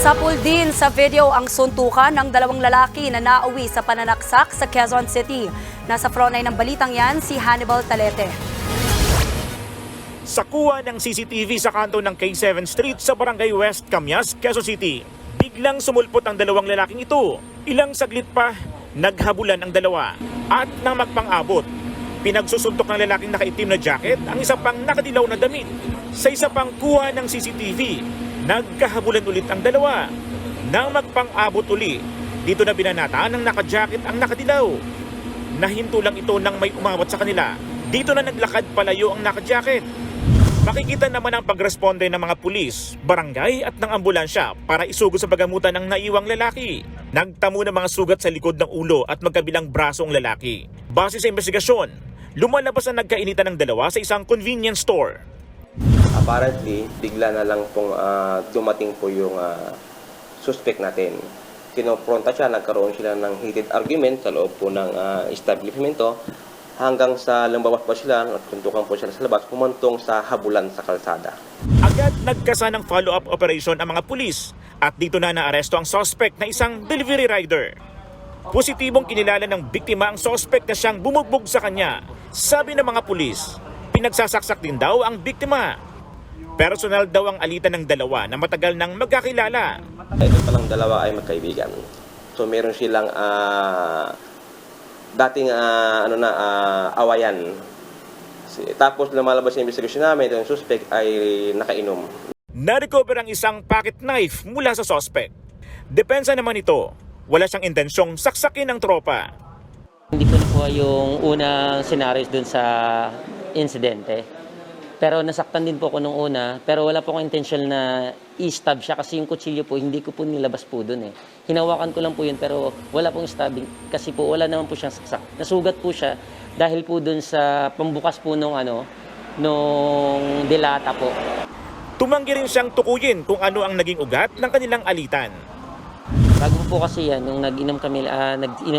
Sapul din sa video ang suntukan ng dalawang lalaki na nauwi sa pananaksak sa Quezon City. Nasa frontline ng balitang yan si Hannibal Talete. Sa kuha ng CCTV sa kanto ng K7 Street sa Barangay West, Camias, Quezon City, biglang sumulpot ang dalawang lalaking ito. Ilang saglit pa, naghabulan ang dalawa. At nang magpang-abot, pinagsusuntok ng lalaking nakaitim na jacket ang isa pang nakadilaw na damit. Sa isa pang kuha ng CCTV, nagkahabulan ulit ang dalawa. Nang magpang-abot uli, dito na binanata ng naka-jacket ang nakadilaw. Nahinto lang ito nang may umawat sa kanila. Dito na naglakad palayo ang naka-jacket. Makikita naman ang pagresponde ng mga pulis, barangay at ng ambulansya para isugod sa pagamutan ng naiwang lalaki. Nagtamo ng mga sugat sa likod ng ulo at magkabilang braso ang lalaki. Base sa investigasyon, lumalabas na nagkainitan ng dalawa sa isang convenience store. Apparently, bigla na lang pong dumating po yung suspect natin. Kinopronta siya, nagkaroon sila ng heated argument sa loob po ng establishmento hanggang sa lumabas po sila at tuntukan po sila sa labas, pumantong sa habulan sa kalsada. Agad nagkasa ng follow-up operation ang mga pulis at dito na naaresto ang suspect na isang delivery rider. Positibong kinilala ng biktima ang suspect na siyang bumugbog sa kanya. Sabi ng mga pulis, pinagsasaksak din daw ang biktima. Personal daw ang alitan ng dalawa na matagal nang magkakilala. Ito palang dalawa ay magkaibigan. So meron silang dating awayan. Tapos lumalabas sa investigasyon namin, yung suspect ay nakainom. Na-recover ang isang pocket knife mula sa suspect. Depensa naman ito, wala siyang intensyong saksakin ng tropa. Hindi ko na po yung unang scenario dun sa insidente. Pero nasaktan din po ako nung una, pero wala po akong intention na i-stab siya kasi yung kutsilyo po, hindi ko po nilabas po dun eh. Hinawakan ko lang po yun pero wala pong stabbing kasi po wala naman po siyang saksak. Nasugat po siya dahil po dun sa pambukas po nung dilata po. Tumanggi rin siyang tukuyin kung ano ang naging ugat ng kanilang alitan. Bago po kasi yan, nung nag-inom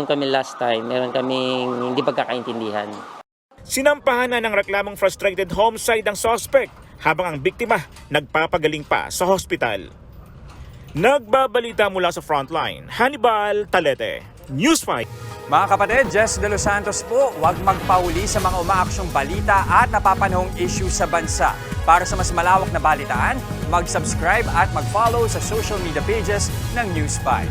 kami last time, meron kaming hindi pagkakaintindihan. Sinampahan na ng reklamong frustrated homicide ang suspect habang ang biktima nagpapagaling pa sa hospital. Nagbabalita mula sa frontline, Hannibal Talete, News 5. Mga kapatid, Jess De Los Santos po, huwag magpauli sa mga umaaksyong balita at napapanahong issue sa bansa. Para sa mas malawak na balitaan, mag-subscribe at mag-follow sa social media pages ng News 5.